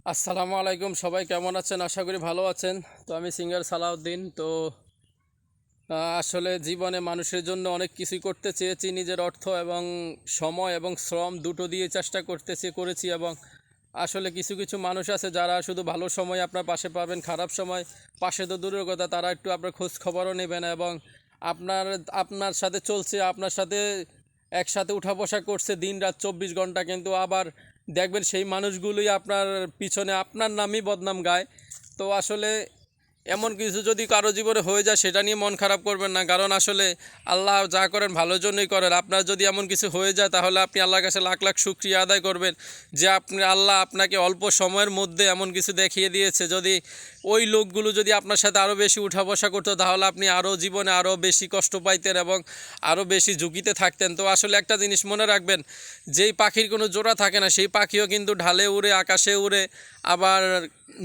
আসসালামু আলাইকুম, সবাই কেমন আছেন? আশা করি ভালো আছেন। তো আমি সিঙ্গার সালাউদ্দিন। তো আসলে জীবনে মানুষের জন্য অনেক কিছুই করতে চেয়েছি, নিজের অর্থ এবং সময় এবং শ্রম দুটো দিয়ে চেষ্টা করেছি। এবং আসলে কিছু কিছু মানুষ আছে যারা শুধু ভালো সময় আপনার পাশে পাবেন, খারাপ সময় পাশে তো দূরের কথা, তারা একটু আপনার খোঁজ খবরও নেবে না। এবং আপনার আপনার সাথে চলছে, আপনার সাথে একসাথে উঠা বসা করছে দিন রাত 24 ঘন্টা, কিন্তু আবার দেখবেন সেই মানুষগুলোই আপনার পিছনে আপনার নামই বদনাম গায়। তো আসলে এমন কিছু যদি কারো জীবনে হয়ে যায় সেটা নিয়ে মন খারাপ করবেন না, কারণ আসলে আল্লাহ যা করেন ভালোর জন্যই করেন। আপনার যদি এমন কিছু হয়ে যায় তাহলে আপনি আল্লাহর কাছে লাখ লাখ শুকরিয়া আদায় করবেন যে আল্লাহ আপনাকে অল্প সময়ের মধ্যে এমন কিছু দেখিয়ে দিয়েছে। যদি ওই লোকগুলো যদি আপনার সাথে আরও বেশি উঠা বসা করতো তাহলে আপনি আরও জীবনে আরও বেশি কষ্ট পাইতেন এবং আরও বেশি ঝুঁকিতে থাকতেন। তো আসলে একটা জিনিস মনে রাখবেন, যেই পাখির কোনো জোড়া থাকে না সেই পাখিও কিন্তু ঢালে উড়ে, আকাশে উড়ে, আবার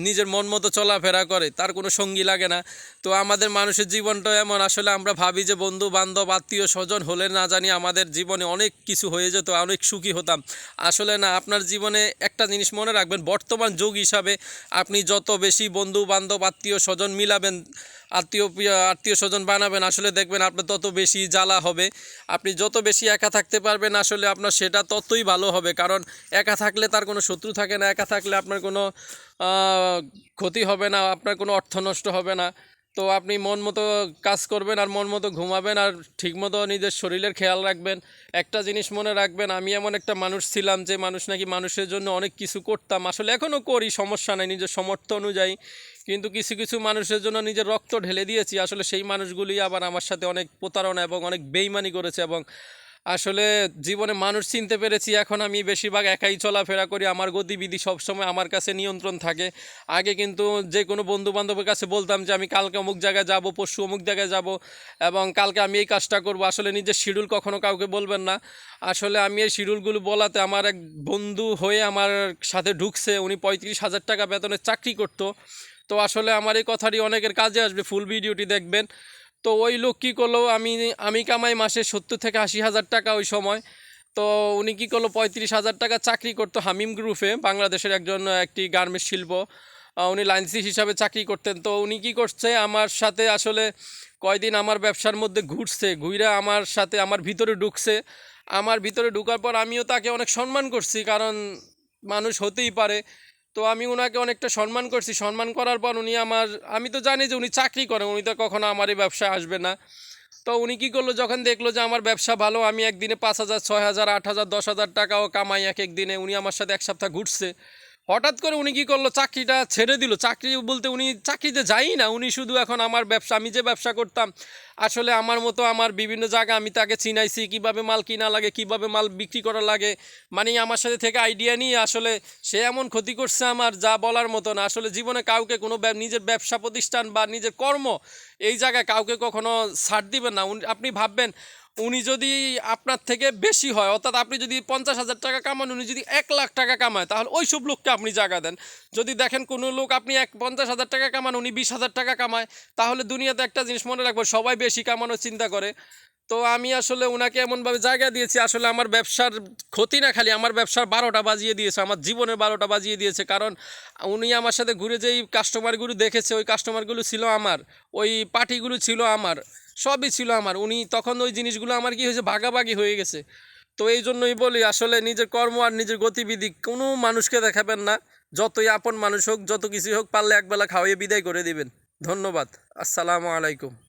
নিজের মন মতো চলাফেরা করে, তার কোনো সঙ্গী লাগে না। তো আমাদের মানুষের জীবনটা এমন, আসলে আমরা ভাবি যে বন্ধু বান্ধব আত্মীয় স্বজন হলে না জানি আমাদের জীবনে অনেক কিছু হয়ে যেত, অনেক সুখী হতাম। আসলে না, আপনার জীবনে একটা জিনিস মনে রাখবেন, বর্তমান যুগ হিসাবে আপনি যত বেশি বন্ধু বান্ধব আত্মীয় স্বজন মিলাবেন, আত্মীয় স্বজন বানাবেন, আসলে দেখবেন আপনার তত বেশি জ্বালা হবে। আপনি যত বেশি একা থাকতে পারবেন আসলে আপনার সেটা ততই ভালো হবে, কারণ একা থাকলে তার কোনো শত্রু থাকে না, একা থাকলে আপনার কোনো ক্ষতি হবে না, আপনার কোনো অর্থ নষ্ট হবে না। তো আপনি মন মতো কাজ করবেন আর মন মতো ঘুমাবেন আর ঠিকমতো নিজের শরীরের খেয়াল রাখবেন। একটা জিনিস মনে রাখবেন, আমি এমন একটা মানুষ ছিলাম যে মানুষ নাকি মানুষের জন্য অনেক কিছু করতাম, আসলে এখনও করি, সমস্যা নেই নিজের সামর্থ্য অনুযায়ী। কিন্তু কিছু কিছু মানুষের জন্য নিজের রক্ত ঢেলে দিয়েছি, আসলে সেই মানুষগুলি আবার আমার সাথে অনেক প্রতারণা এবং অনেক বেইমানি করেছে। এবং আসলে জীবনে মানুষ চিনতে পেরেছি, এখন আমি বেশিরভাগ একাই চলাফেরা করি, আমার গতিবিধি সবসময় আমার কাছে নিয়ন্ত্রণ থাকে। আগে কিন্তু যে কোনো বন্ধু বান্ধবের কাছে বলতাম যে আমি কালকে অমুক জায়গায় যাব, পরশু অমুক জায়গায় যাব, এবং কালকে আমি এই কাজটা করব। আসলে নিজের শিডিউল কখনো কাউকে বলবেন না। আসলে আমি এই শিডিউলগুলো বলাতে আমার এক বন্ধু হয়ে আমার সাথে ঢুকছে, উনি 35,000 টাকা বেতনের চাকরি করতো। তো আসলে আমার এই কথাটি অনেকের কাজে আসবে, ফুল ভিডিওটি দেখবেন। তো ওই লোক কী করলো, আমি আমি কামাই মাসে 70 থেকে 80 হাজার টাকা ওই সময়। তো উনি কী করলো, 35,000 টাকা চাকরি করতো হামিম গ্রুপে, বাংলাদেশের একটি গার্মেন্টস শিল্প। উনি লাইনসি হিসাবে চাকরি করতেন। তো উনি কী করছে, আমার সাথে আসলে কয়দিন আমার ব্যবসার মধ্যে ঘুরে আমার সাথে আমার ভিতরে ঢুকছে। আমার ভিতরে ঢুকার পর আমিও তাকে অনেক সম্মান করছি, কারণ মানুষ হতেই পারে। তো আমি ওনাকে অনেকটা সম্মান করছি, সম্মান করার পর উনি আমি তো জানি যে উনি চাকরি করেন, উনি তো কখনো আমার এই ব্যবসায় আসবে না। তো উনি কী করলো, যখন দেখলো যে আমার ব্যবসা ভালো, আমি একদিনে 5,000, 6,000, 8,000, 10,000 টাকাও কামাই এক এক দিনে, উনি আমার সাথে এক সপ্তাহ ঘুরছে। হঠাৎ করে উনি কী করলো, চাকরিটা ছেড়ে দিল। চাকরি বলতে উনি চাকরিতে যায়ই না, উনি শুধু এখন আমার ব্যবসা, আমি যে ব্যবসা করতাম আসলে আমার মতো আমার বিভিন্ন জায়গা আমি তাকে চিনাইছি, কিভাবে মাল কিনা লাগে, কিভাবে মাল বিক্রি করা লাগে, মানে আমার সাথে থেকে আইডিয়া নিয়ে আসলে সে এমন ক্ষতি করছে আমার, যা বলার মতো না। আসলে জীবনে কাউকে কোনো নিজের ব্যবসা প্রতিষ্ঠান বা নিজের কর্ম এই জায়গায় কাউকে কখনো ছাড় দিবেন না। আপনি ভাববেন, উনি যদি আপনার থেকে বেশি হয়, অর্থাৎ আপনি যদি 50,000 টাকা কামান, উনি যদি 1,00,000 টাকা কামায়, তাহলে ওই সব লোককে আপনি জায়গা দেন। যদি দেখেন কোনো লোক আপনি 50,000 টাকা কামান, উনি 20,000 টাকা কামায়, তাহলে দুনিয়াতে একটা জিনিস মনে রাখবো, সবাই বেশি কামানোর চিন্তা করে। তো আমি আসলে ওনাকে এমনভাবে জায়গা দিয়েছি, আসলে আমার ব্যবসার ক্ষতি না, খালি আমার ব্যবসার 12টা বাজিয়ে দিয়েছে, আমার জীবনের 12টা বাজিয়ে দিয়েছে। কারণ উনি আমার সাথে ঘুরে যেই কাস্টমারগুলো দেখেছে, ওই কাস্টমারগুলো ছিল আমার, ওই পার্টিগুলো ছিল আমার, সবই ছিল আমার। উনি তখন ওই জিনিসগুলো আমার কি হয়েছে, ভাগাভাগি হয়ে গেছে। তো এই জন্যই বলি, আসলে নিজের কর্ম আর নিজের গতিবিধি কোনো মানুষকে দেখাবেন না, যতই আপন মানুষ হোক, যত কিছুই হোক, পারলে একবেলা খাওয়াইয়ে বিদায় করে দিবেন। ধন্যবাদ। আসসালামু আলাইকুম।